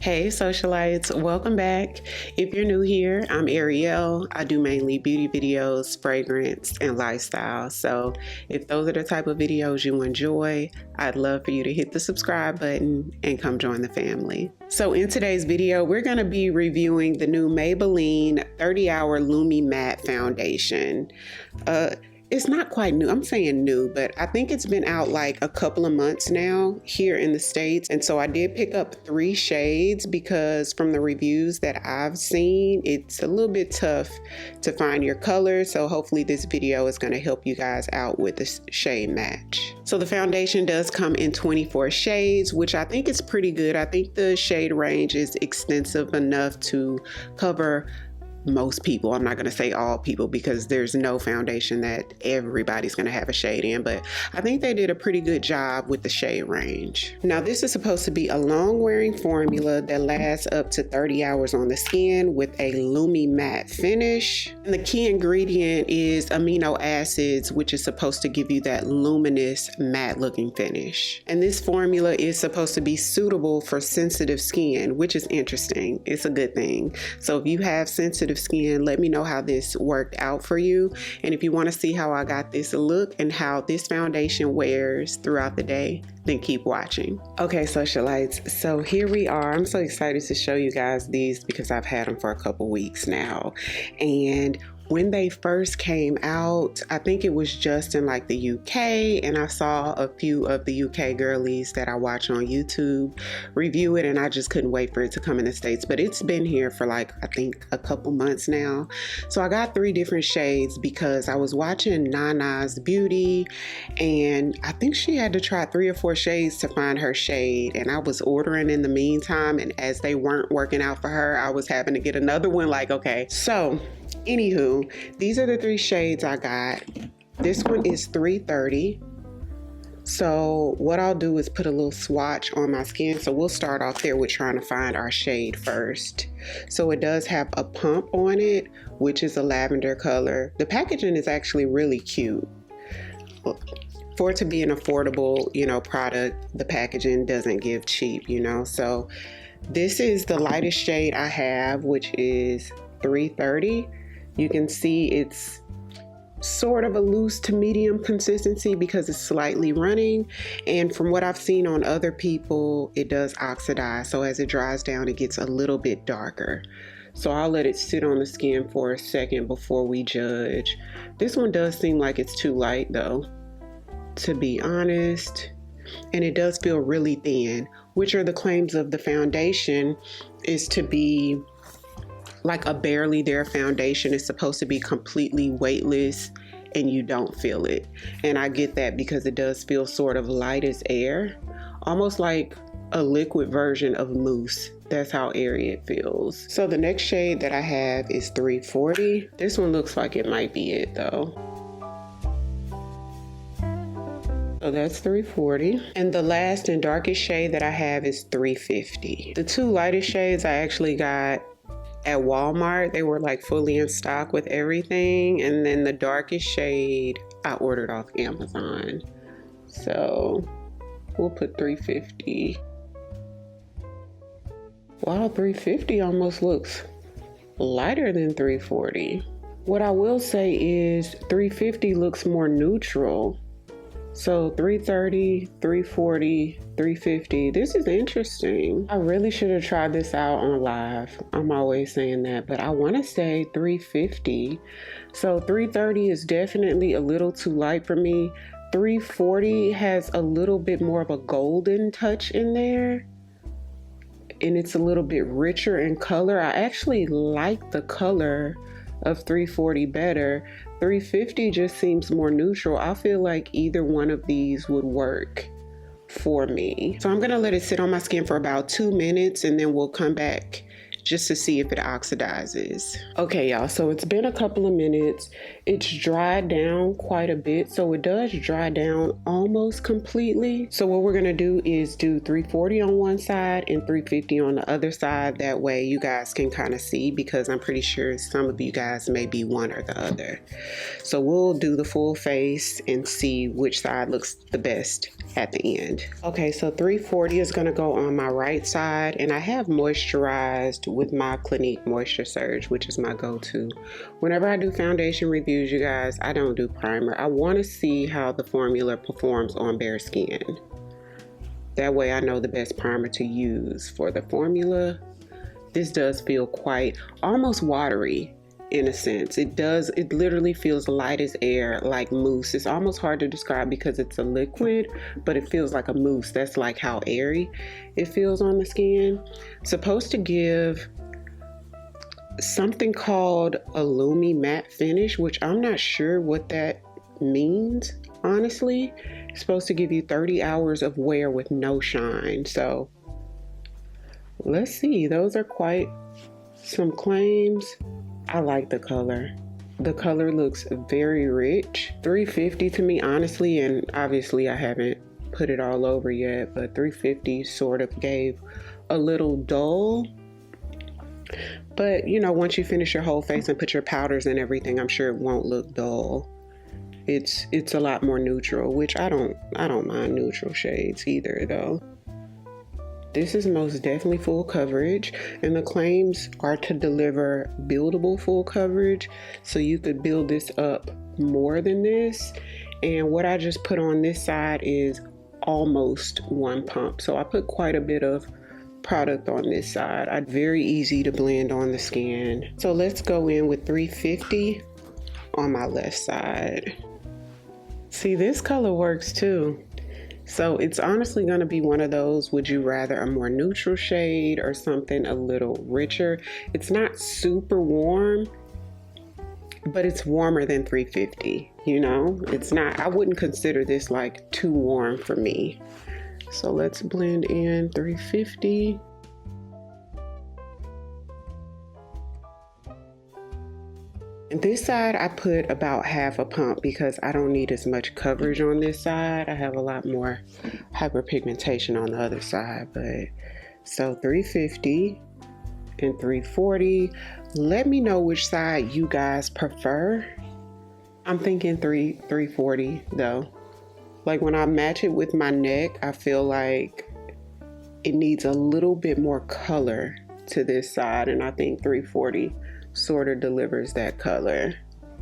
Hey socialites, welcome back. If you're new here, I'm Ariel. I do mainly beauty videos, fragrance, and lifestyle. So if those are the type of videos you enjoy, I'd love for you to hit the subscribe button and come join the family. So in today's video, we're going to be reviewing the new Maybelline 30-Hour Lumi-Matte Foundation. It's not quite new. I'm saying new, but I think it's been out like a couple of months now here in the States. And so I did pick up 3 shades because from the reviews that I've seen, it's a little bit tough to find your color. So hopefully this video is going to help you guys out with the shade match. So the foundation does come in 24 shades, which I think is pretty good. I think the shade range is extensive enough to cover most people. I'm not going to say all people because there's no foundation that everybody's going to have a shade in, but I think they did a pretty good job with the shade range. Now this is supposed to be a long wearing formula that lasts up to 30 hours on the skin with a Lumi-Matte finish. And the key ingredient is amino acids, which is supposed to give you that luminous matte looking finish. And this formula is supposed to be suitable for sensitive skin, which is interesting. It's a good thing. So if you have sensitive skin, let me know how this worked out for you. And if you want to see how I got this look and how this foundation wears throughout the day, then keep watching. Okay, socialites, so here we are. I'm so excited to show you guys these because I've had them for a couple weeks now. And when they first came out, I think it was just in like the UK, and I saw a few of the UK girlies that I watch on YouTube review it, and I just couldn't wait for it to come in the States. But it's been here for like, I think a couple months now. So I got 3 different shades because I was watching Nana's Beauty, and I think she had to try 3 or 4 shades to find her shade, and I was ordering in the meantime, and as they weren't working out for her, I was having to get another one. Like, okay, so anywho, these are the 3 shades I got. This one is 330. So what I'll do is put a little swatch on my skin. So we'll start off there with trying to find our shade first. So it does have a pump on it, which is a lavender color. The packaging is actually really cute. For it to be an affordable, product, the packaging doesn't give cheap, So this is the lightest shade I have, which is 330. You can see it's sort of a loose to medium consistency because it's slightly running. And from what I've seen on other people, it does oxidize. So as it dries down, it gets a little bit darker. So I'll let it sit on the skin for a second before we judge. This one does seem like it's too light though, to be honest. And it does feel really thin, which are the claims of the foundation, is to be like a barely there foundation. Is supposed to be completely weightless and you don't feel it. And I get that because it does feel sort of light as air, almost like a liquid version of mousse. That's how airy it feels. So the next shade that I have is 340. This one looks like it might be it though. So that's 340. And the last and darkest shade that I have is 350. The 2 lightest shades I actually got at Walmart. They were like fully in stock with everything. And then the darkest shade I ordered off Amazon. So we'll put 350. Wow, 350 almost looks lighter than 340. What I will say is 350 looks more neutral. So 330, 340, 350. This is interesting. I really should have tried this out on live. I'm always saying that, but I want to say 350. So 330 is definitely a little too light for me. 340 has a little bit more of a golden touch in there, and it's a little bit richer in color. I actually like the color of 340 better. 350 just seems more neutral. I feel like either one of these would work for me. So I'm gonna let it sit on my skin for about 2 minutes, and then we'll come back just to see if it oxidizes. Okay, y'all, so it's been a couple of minutes. It's dried down quite a bit, so it does dry down almost completely. So what we're gonna do is do 340 on one side and 350 on the other side. That way you guys can kind of see, because I'm pretty sure some of you guys may be one or the other. So we'll do the full face and see which side looks the best at the end. Okay, so 340 is gonna go on my right side, and I have moisturized with my Clinique Moisture Surge, which is my go-to. Whenever I do foundation reviews, you guys, I don't do primer. I wanna see how the formula performs on bare skin. That way I know the best primer to use for the formula. This does feel quite almost watery. In a sense, it literally feels light as air, like mousse. It's almost hard to describe because it's a liquid, but it feels like a mousse. That's like how airy it feels on the skin. Supposed to give something called a Lumi-Matte finish, which I'm not sure what that means, honestly. It's supposed to give you 30 hours of wear with no shine. So let's see, those are quite some claims. I like the color. The color looks very rich. 350 to me, honestly, and obviously I haven't put it all over yet, but 350 sort of gave a little dull. But you know, once you finish your whole face and put your powders and everything, I'm sure it won't look dull. It's a lot more neutral, which I don't mind neutral shades either though. This is most definitely full coverage, and the claims are to deliver buildable full coverage, so you could build this up more than this. And what I just put on this side is almost one pump, so I put quite a bit of product on this side. Very easy to blend on the skin. So let's go in with 350 on my left side. See, this color works too. So it's honestly going to be one of those, would you rather a more neutral shade or something a little richer? It's not super warm, but it's warmer than 350, you know? It's not, I wouldn't consider this like too warm for me. So let's blend in 350. And this side I put about half a pump because I don't need as much coverage on this side. I have a lot more hyperpigmentation on the other side, but so 350 and 340. Let me know which side you guys prefer. I'm thinking 340 though. Like when I match it with my neck, I feel like it needs a little bit more color to this side, and I think 340 sort of delivers that color.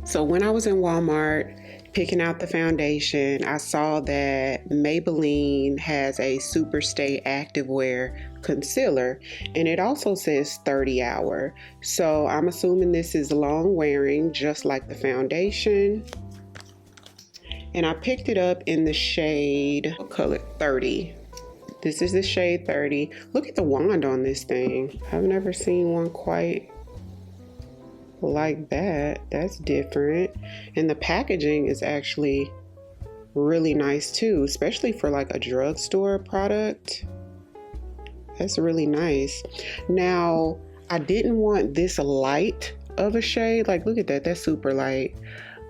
So when I was in Walmart picking out the foundation, I saw that Maybelline has a Super Stay Activewear concealer, and it also says 30 hour. So I'm assuming this is long wearing, just like the foundation. And I picked it up in the shade, what color? 30. This is the shade 30. Look at the wand on this thing. I've never seen one quite like that. That's different. And the packaging is actually really nice too, especially for like a drugstore product. That's really nice. Now, I didn't want this light of a shade. Like, look at that, that's super light.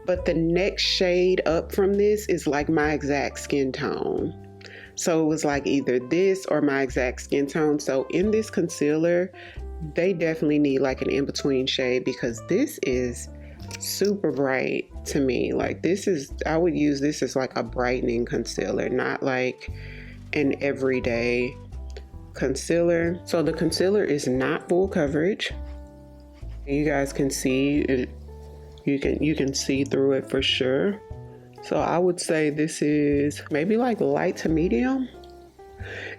But the next shade up from this is like my exact skin tone. So it was like either this or my exact skin tone. So in this concealer, they definitely need like an in-between shade, because this is super bright to me. Like this is, I would use this as like a brightening concealer, not like an everyday concealer. So the concealer is not full coverage. You guys can see it, you can see through it for sure. So I would say this is maybe like light to medium.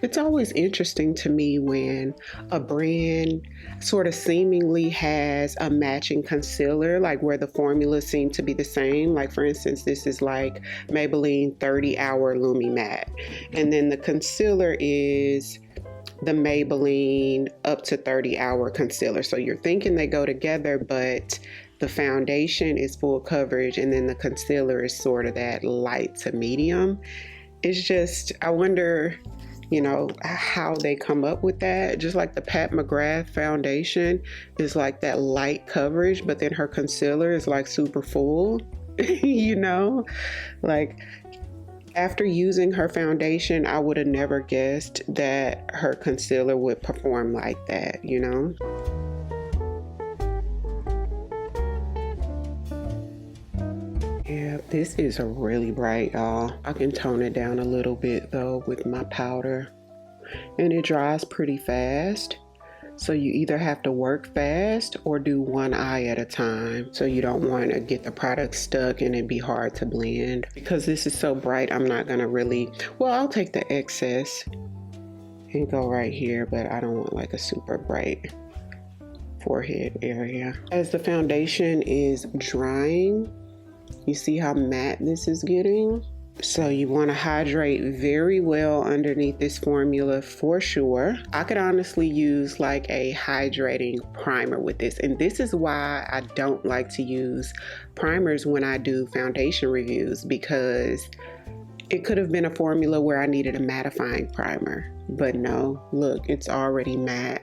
It's always interesting to me when a brand sort of seemingly has a matching concealer, like where the formulas seem to be the same. Like for instance, this is like Maybelline 30 Hour Lumi-Matte. And then the concealer is the Maybelline up to 30 hour concealer. So you're thinking they go together, but the foundation is full coverage and then the concealer is sort of that light to medium. It's just, I wonder you know, how they come up with that. Just like the Pat McGrath foundation is like that light coverage, but then her concealer is like super full, you know, like after using her foundation, I would have never guessed that her concealer would perform like that, you know. Yeah, this is really bright, y'all. I can tone it down a little bit though with my powder, and it dries pretty fast. So you either have to work fast or do one eye at a time. So you don't want to get the product stuck and it be hard to blend. Because this is so bright, I'm not gonna really, well, I'll take the excess and go right here, but I don't want like a super bright forehead area. As the foundation is drying, you see how matte this is getting? So you want to hydrate very well underneath this formula for sure. I could honestly use like a hydrating primer with this. And this is why I don't like to use primers when I do foundation reviews, because it could have been a formula where I needed a mattifying primer. But no, look, it's already matte.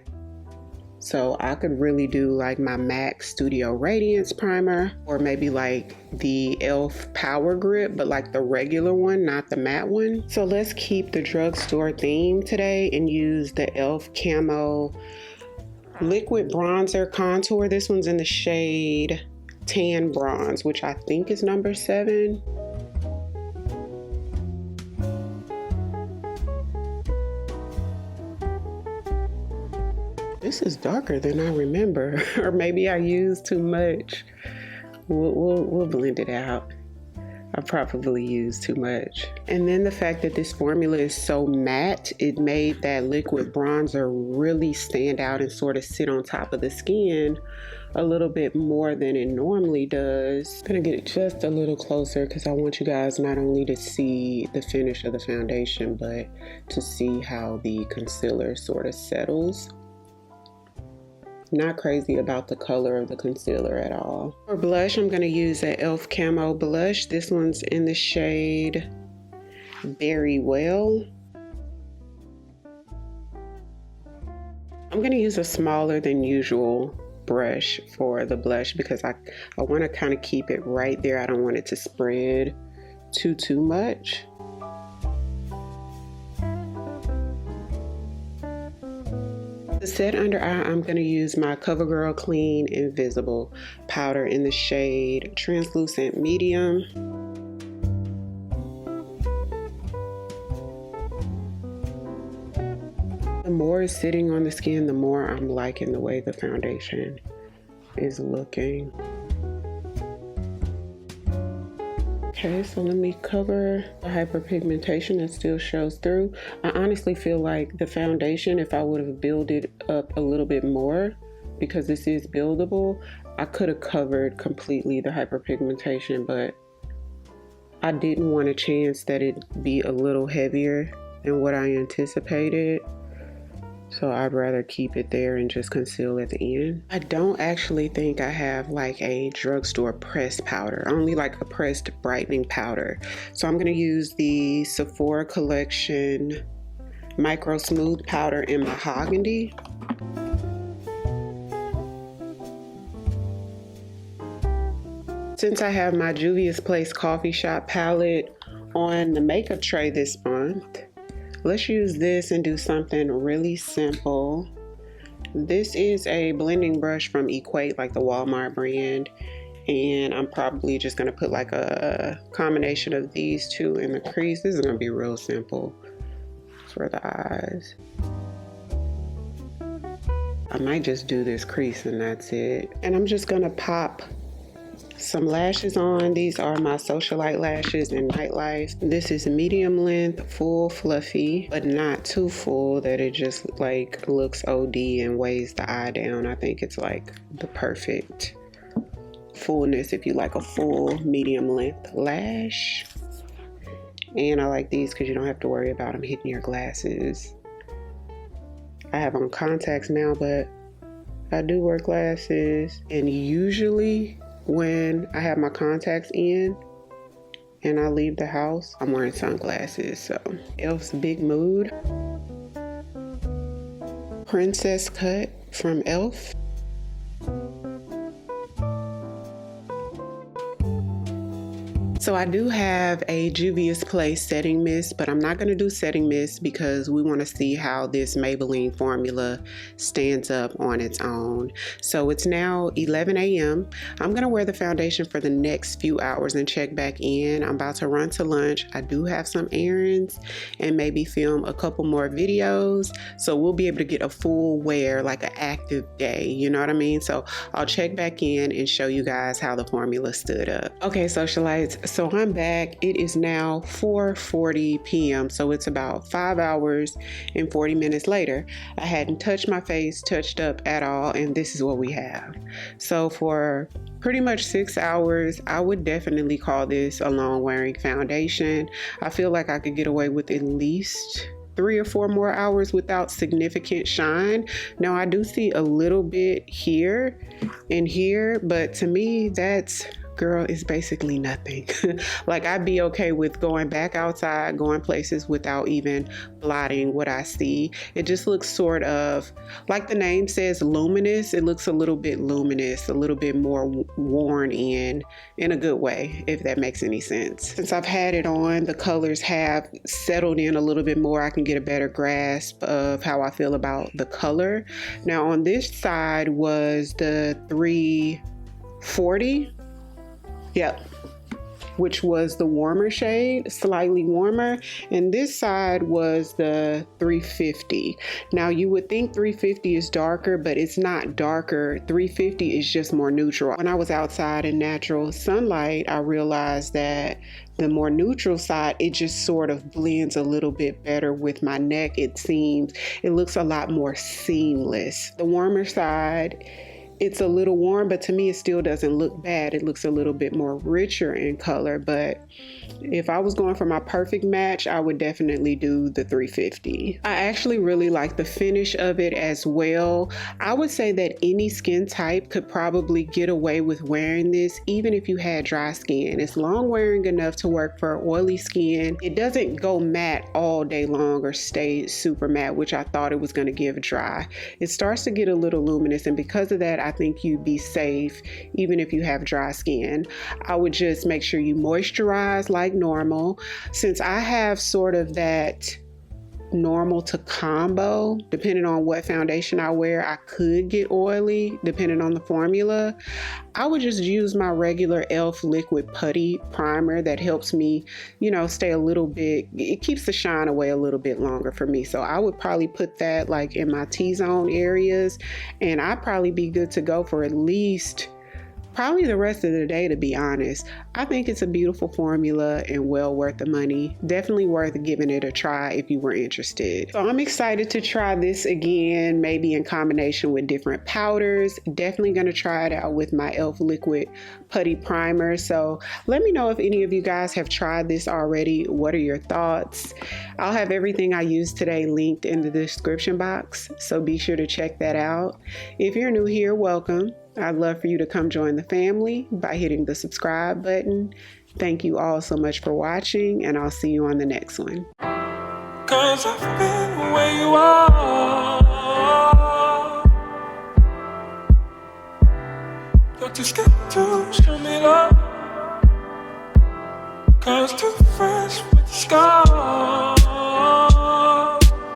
So I could really do like my MAC Studio Radiance primer, or maybe like the e.l.f. Power Grip, but like the regular one, not the matte one. So let's keep the drugstore theme today and use the e.l.f. Camo Liquid Bronzer Contour. This one's in the shade Tan Bronze, which I think is number 7. This is darker than I remember, or maybe I used too much. We'll blend it out. I probably used too much. And then the fact that this formula is so matte, it made that liquid bronzer really stand out and sort of sit on top of the skin a little bit more than it normally does. I'm gonna get it just a little closer because I want you guys not only to see the finish of the foundation, but to see how the concealer sort of settles. Not crazy about the color of the concealer at all. For blush, I'm going to use an e.l.f. Camo blush. This one's in the shade Very Well. I'm going to use a smaller than usual brush for the blush because I want to kind of keep it right there. I don't want it to spread too much. To set under eye, I'm going to use my CoverGirl Clean Invisible powder in the shade Translucent Medium. The more it's sitting on the skin, the more I'm liking the way the foundation is looking. Okay, so let me cover the hyperpigmentation that still shows through. I honestly feel like the foundation, if I would have builded up a little bit more, because this is buildable, I could have covered completely the hyperpigmentation, but I didn't want a chance that it'd be a little heavier than what I anticipated. So I'd rather keep it there and just conceal at the end. I don't actually think I have like a drugstore pressed powder, only like a pressed brightening powder. So I'm gonna use the Sephora Collection Micro Smooth Powder in Mahogany. Since I have my Juvia's Place Coffee Shop palette on the makeup tray this month, let's use this and do something really simple. This is a blending brush from Equate, like the Walmart brand. And I'm probably just gonna put like a combination of these two in the crease. This is gonna be real simple for the eyes. I might just do this crease and that's it. And I'm just gonna pop some lashes on. These are my Socialite lashes in Nightlife. This is medium length, full fluffy, but not too full that it just like looks OD and weighs the eye down. I think it's like the perfect fullness if you like a full medium length lash. And I like these because you don't have to worry about them hitting your glasses. I have on contacts now, but I do wear glasses, and usually when I have my contacts in and I leave the house, I'm wearing sunglasses. So e.l.f.'s Big Mood. Princess Cut from e.l.f. So I do have a Juvia's Place setting mist, but I'm not going to do setting mist because we want to see how this Maybelline formula stands up on its own. So it's now 11 a.m. I'm going to wear the foundation for the next few hours and check back in. I'm about to run to lunch. I do have some errands and maybe film a couple more videos. So we'll be able to get a full wear, like an active day. You know what I mean? So I'll check back in and show you guys how the formula stood up. Okay, socialites. So I'm back. It is now 4:40 p.m. So it's about 5 hours and 40 minutes later. I hadn't touched my face, touched up at all, and this is what we have. So for pretty much 6 hours, I would definitely call this a long wearing foundation. I feel like I could get away with at least 3 or 4 more hours without significant shine. Now I do see a little bit here and here, but to me that's, girl, is basically nothing. Like I'd be okay with going back outside, going places without even blotting what I see. It just looks sort of, like the name says, luminous. It looks a little bit luminous, a little bit more worn in a good way, if that makes any sense. Since I've had it on, the colors have settled in a little bit more. I can get a better grasp of how I feel about the color. Now on this side was the 340. Yep, which was the warmer shade, slightly warmer, and this side was the 350. Now you would think 350 is darker, but it's not darker. 350 is just more neutral. When I was outside in natural sunlight, I realized that the more neutral side, it just sort of blends a little bit better with my neck. It looks a lot more seamless. The warmer side, it's a little warm, but to me it still doesn't look bad. It looks a little bit more richer in color, but if I was going for my perfect match, I would definitely do the 350. I actually really like the finish of it as well. I would say that any skin type could probably get away with wearing this, even if you had dry skin. It's long wearing enough to work for oily skin. It doesn't go matte all day long or stay super matte, which I thought it was going to give dry. It starts to get a little luminous, and because of that, I think you'd be safe even if you have dry skin. I would just make sure you moisturize like normal. Since I have sort of that normal to combo, depending on what foundation I wear, I could get oily depending on the formula. I would just use my regular e.l.f. liquid putty primer that helps me, you know, stay a little bit, it keeps the shine away a little bit longer for me. So I would probably put that like in my T-zone areas, and I'd probably be good to go for at least probably the rest of the day, to be honest. I think it's a beautiful formula and well worth the money. Definitely worth giving it a try if you were interested. So I'm excited to try this again, maybe in combination with different powders. Definitely gonna try it out with my e.l.f. liquid putty primer. So let me know if any of you guys have tried this already. What are your thoughts? I'll have everything I used today linked in the description box, so be sure to check that out. If you're new here, welcome. I'd love for you to come join the family by hitting the subscribe button. Thank you all so much for watching, and I'll see you on the next one. 'Cause I've been where you are. You're too scared to show me love. 'Cause too fresh with the scar.